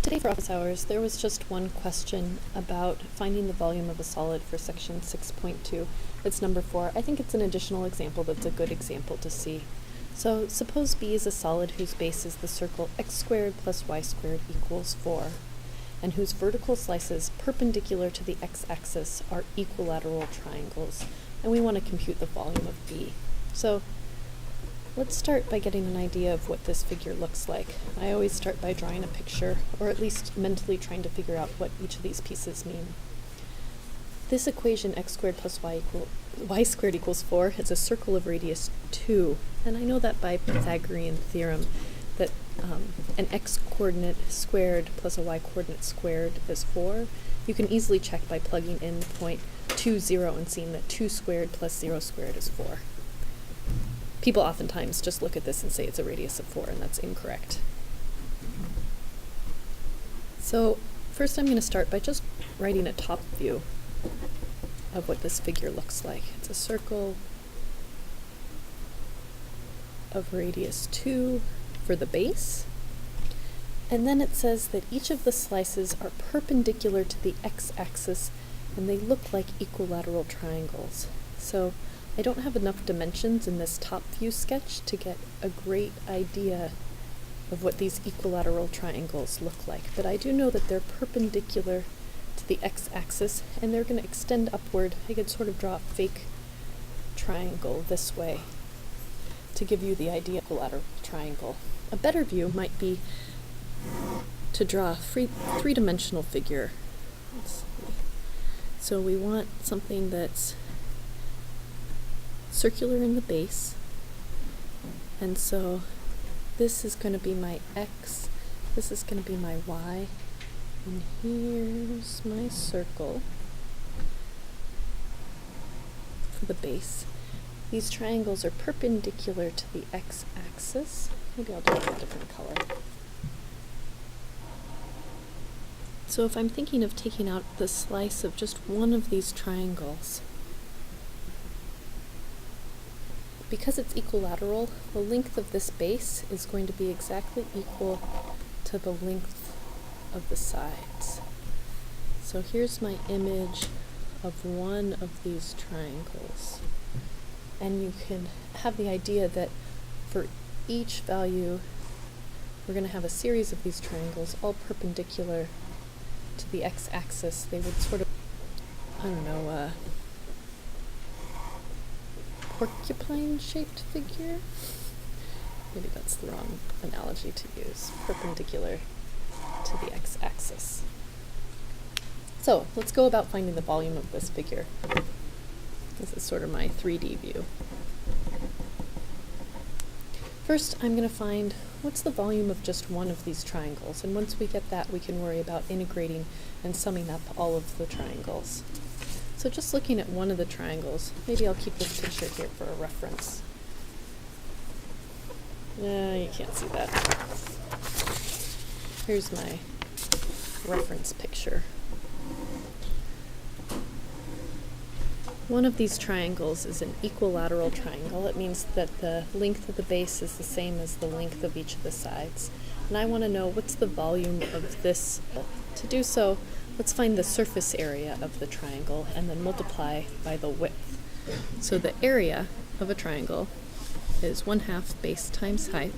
Today for office hours, there was just one question about finding the volume of a solid for section 6.2. It's number 4. I think it's an additional example that's a good example to see. So suppose B is a solid whose base is the circle x squared plus y squared equals 4, and whose vertical slices perpendicular to the x-axis are equilateral triangles, and we want to compute the volume of B. So let's start by getting an idea of what this figure looks like. I always start by drawing a picture, or at least mentally trying to figure out what each of these pieces mean. This equation, x squared plus y squared equals 4, is a circle of radius 2, and I know that by Pythagorean Theorem that an x-coordinate squared plus a y-coordinate squared is 4. You can easily check by plugging in the point 2, 0 and seeing that 2 squared plus 0 squared is 4. People oftentimes just look at this and say it's a radius of 4, and that's incorrect. So first I'm going to start by just writing a top view of what this figure looks like. It's a circle of radius 2 for the base, and then it says that each of the slices are perpendicular to the x-axis and they look like equilateral triangles. So I don't have enough dimensions in this top view sketch to get a great idea of what these equilateral triangles look like, but I do know that they're perpendicular to the x-axis and they're going to extend upward. I could sort of draw a fake triangle this way to give you the idea of equilateral triangle. A better view might be to draw a three-dimensional figure. Let's see. So we want something that's circular in the base, and so this is going to be my x, this is going to be my y, and here's my circle for the base. These triangles are perpendicular to the x-axis. Maybe I'll do it in a different color. So if I'm thinking of taking out the slice of just one of these triangles, because it's equilateral, the length of this base is going to be exactly equal to the length of the sides. So here's my image of one of these triangles. And you can have the idea that for each value, we're going to have a series of these triangles, all perpendicular to the x-axis. They would sort of, porcupine-shaped figure? Maybe that's the wrong analogy to use. Perpendicular to the x-axis. So let's go about finding the volume of this figure. This is sort of my 3D view. First, I'm going to find what's the volume of just one of these triangles, and once we get that, we can worry about integrating and summing up all of the triangles. So just looking at one of the triangles, maybe I'll keep this picture here for a reference. You can't see that. Here's my reference picture. One of these triangles is an equilateral triangle. It means that the length of the base is the same as the length of each of the sides. And I want to know what's the volume of this. To do so, let's find the surface area of the triangle and then multiply by the width. So the area of a triangle is 1/2 base times height.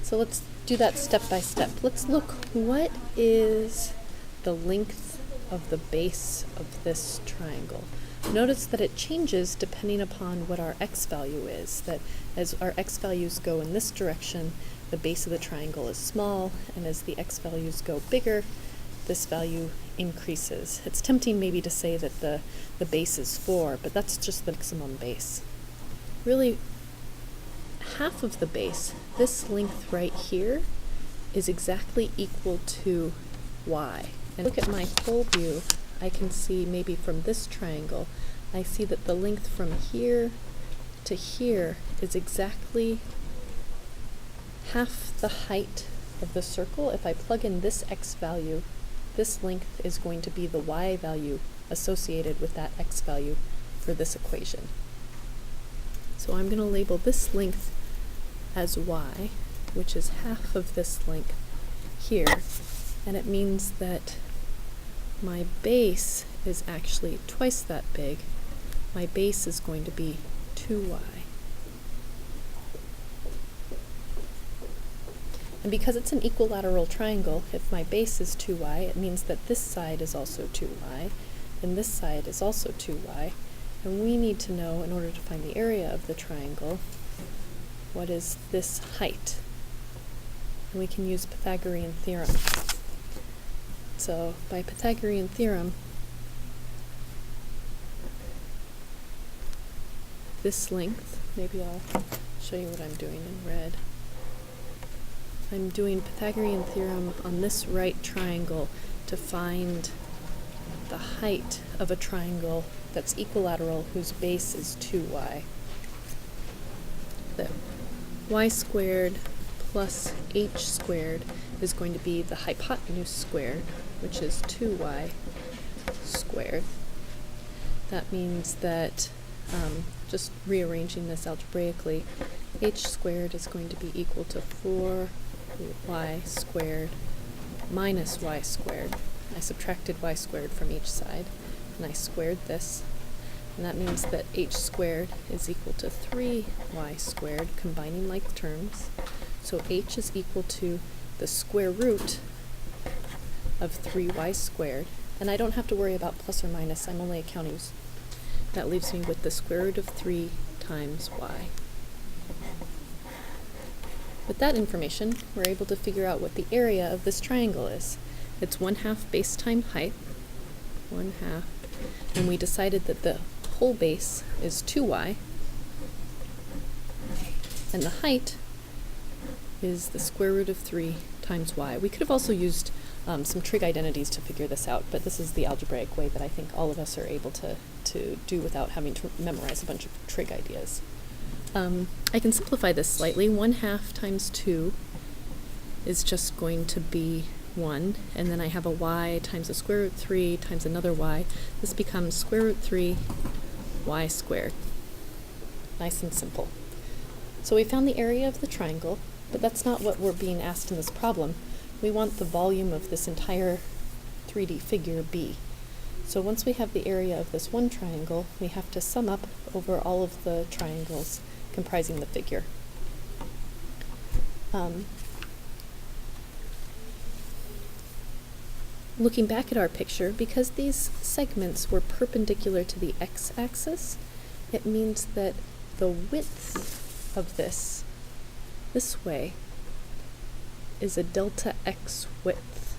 So let's do that step by step. Let's look, what is the length of the base of this triangle? Notice that it changes depending upon what our x value is, that as our x values go in this direction, the base of the triangle is small, and as the x values go bigger, this value increases. It's tempting maybe to say that the base is 4, but that's just the maximum base. Really, half of the base, this length right here, is exactly equal to y. And look at my whole view, I can see maybe from this triangle, I see that the length from here to here is exactly half the height of the circle. If I plug in this x value, this length is going to be the y value associated with that x value for this equation. So I'm going to label this length as y, which is half of this length here, and it means that my base is actually twice that big. My base is going to be 2y. And because it's an equilateral triangle, if my base is 2y, it means that this side is also 2y, and this side is also 2y, and we need to know, in order to find the area of the triangle, what is this height. And we can use Pythagorean theorem. So, by Pythagorean theorem, this length, maybe I'll show you what I'm doing in red. I'm doing Pythagorean theorem on this right triangle to find the height of a triangle that's equilateral whose base is 2y. The y squared plus h squared is going to be the hypotenuse squared, which is 2y squared. That means that, just rearranging this algebraically, h squared is going to be equal to 4y squared minus y squared. I subtracted y squared from each side, and I squared this, and that means that h squared is equal to 3y squared, combining like terms. So h is equal to the square root of 3y squared, and I don't have to worry about plus or minus, I'm only accounting. That leaves me with the square root of 3 times y. With that information, we're able to figure out what the area of this triangle is. It's 1/2 base times height, 1/2, and we decided that the whole base is 2y, and the height is the square root of 3 times y. We could have also used some trig identities to figure this out, but this is the algebraic way that I think all of us are able to do without having to memorize a bunch of trig ideas. I can simplify this slightly. 1/2 times 2 is just going to be 1, and then I have a y times the square root 3 times another y. This becomes square root 3 y squared. Nice and simple. So we found the area of the triangle, but that's not what we're being asked in this problem. We want the volume of this entire 3D figure B. So once we have the area of this one triangle, we have to sum up over all of the triangles comprising the figure. Looking back at our picture, because these segments were perpendicular to the x-axis, it means that the width of this way, is a delta x width.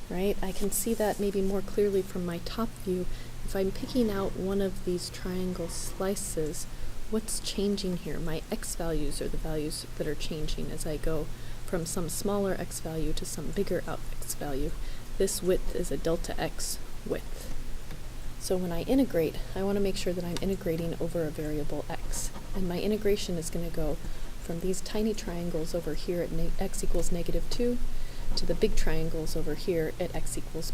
Right? I can see that maybe more clearly from my top view. If I'm picking out one of these triangle slices, what's changing here? My x values are the values that are changing as I go from some smaller x value to some bigger x value. This width is a delta x width. So when I integrate, I want to make sure that I'm integrating over a variable x. And my integration is going to go from these tiny triangles over here at x equals -2 to the big triangles over here at x equals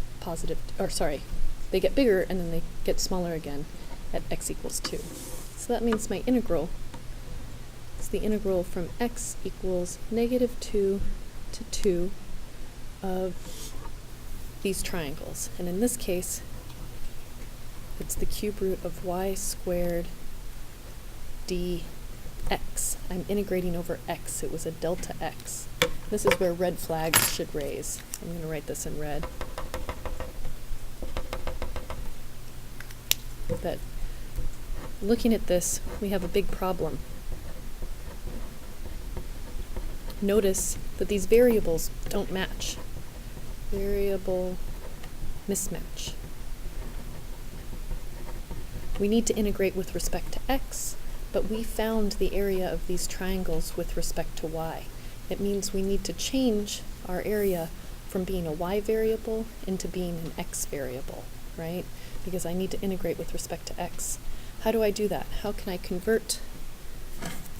they get bigger and then they get smaller again at x equals 2. So that means my integral is the integral from x equals -2 to 2 of these triangles. And in this case, it's the cube root of y squared dx. I'm integrating over x. It was a delta x. This is where red flags should raise. I'm going to write this in red. But looking at this, we have a big problem. Notice that these variables don't match. Variable mismatch. We need to integrate with respect to x, but we found the area of these triangles with respect to y. It means we need to change our area from being a y variable into being an x variable, right? Because I need to integrate with respect to x. How do I do that? How can I convert?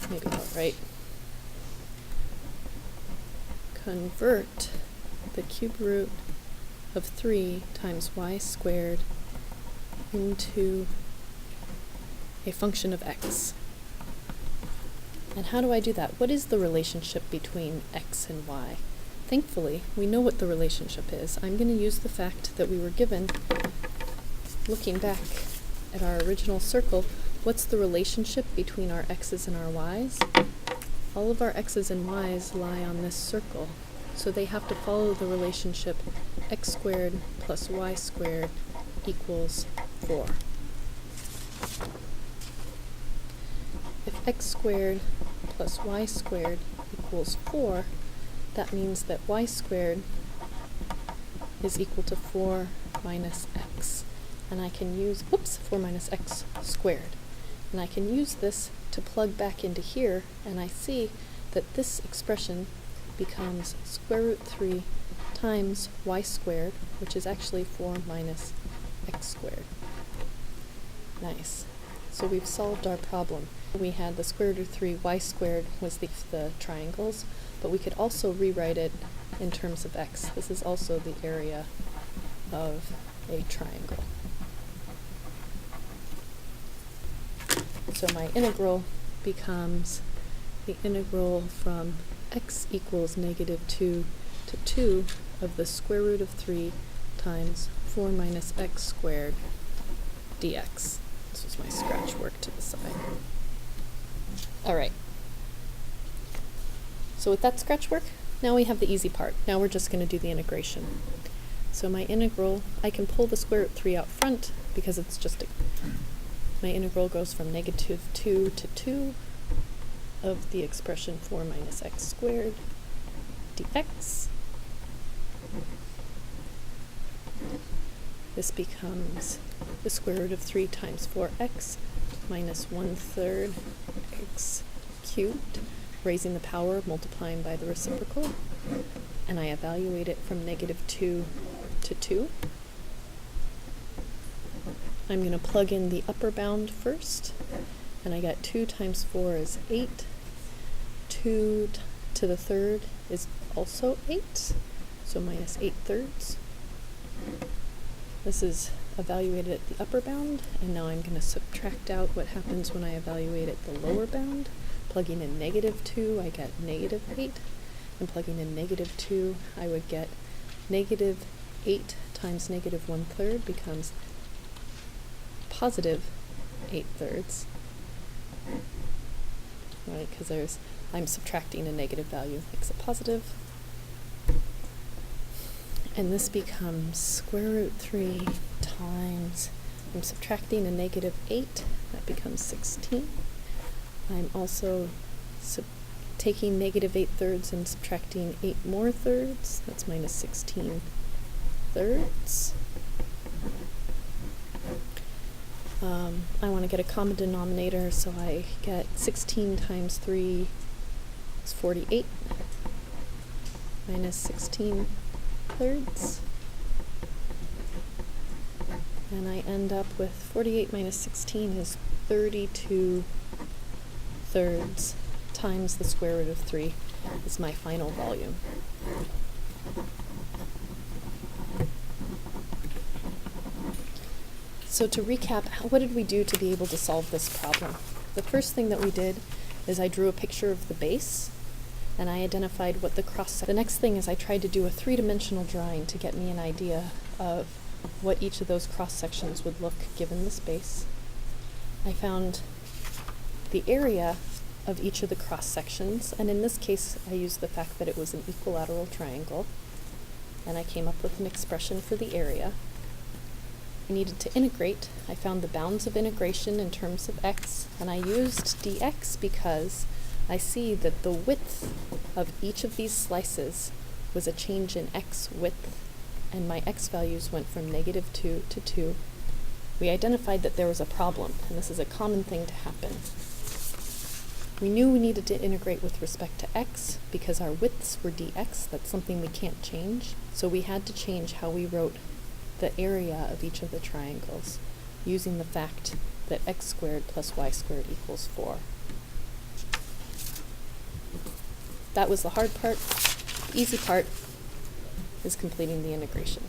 Maybe I'll write convert the cube root of 3 times y squared into a function of x. And how do I do that? What is the relationship between x and y? Thankfully, we know what the relationship is. I'm going to use the fact that we were given, looking back at our original circle, what's the relationship between our x's and our y's? All of our x's and y's lie on this circle, so they have to follow the relationship x squared plus y squared equals 4. If x squared plus y squared equals 4, that means that y squared is equal to 4 minus x. And I can use, 4 minus x squared. And I can use this to plug back into here, and I see that this expression becomes square root 3 times y squared, which is actually 4 minus x squared. Nice. So we've solved our problem. We had the square root of 3 y squared was the triangles, but we could also rewrite it in terms of x. This is also the area of a triangle. So my integral becomes the integral from x equals -2 to 2 of the square root of 3 times 4 minus x squared dx. This was my scratch work to the side. All right. So with that scratch work, now we have the easy part. Now we're just going to do the integration. So my integral, I can pull the square root 3 out front because it's just my integral goes from -2 to 2 of the expression 4 minus x squared dx. This becomes the square root of 3 times 4x minus 1/3 x cubed, raising the power, multiplying by the reciprocal, and I evaluate it from -2 to 2. I'm going to plug in the upper bound first, and I got 2 times 4 is 8. 2 to the third is also 8, so minus 8/3. This is evaluated at the upper bound, and now I'm going to subtract out what happens when I evaluate at the lower bound. Plugging in -2, I get -8, and plugging in -2, I would get -8 times -1/3 becomes positive 8/3, right? Because I'm subtracting a negative value, makes it positive. And this becomes square root 3 times, I'm subtracting a -8, that becomes 16. I'm also taking -8/3 and subtracting 8 more thirds, that's minus 16 thirds. I want to get a common denominator, so I get 16 times 3 is 48, minus 16 thirds, and I end up with 48 minus 16 is 32 thirds times the square root of 3 is my final volume. So to recap, what did we do to be able to solve this problem? The first thing that we did is I drew a picture of the base, and I identified what the cross-section. The next thing is I tried to do a 3-dimensional drawing to get me an idea of what each of those cross-sections would look given the space. I found the area of each of the cross-sections, and in this case I used the fact that it was an equilateral triangle, and I came up with an expression for the area. I needed to integrate. I found the bounds of integration in terms of x, and I used dx because I see that the width of each of these slices was a change in x width, and my x values went from -2 to 2. We identified that there was a problem, and this is a common thing to happen. We knew we needed to integrate with respect to x because our widths were dx. That's something we can't change. So we had to change how we wrote the area of each of the triangles using the fact that x squared plus y squared equals 4. That was the hard part. The easy part is completing the integration.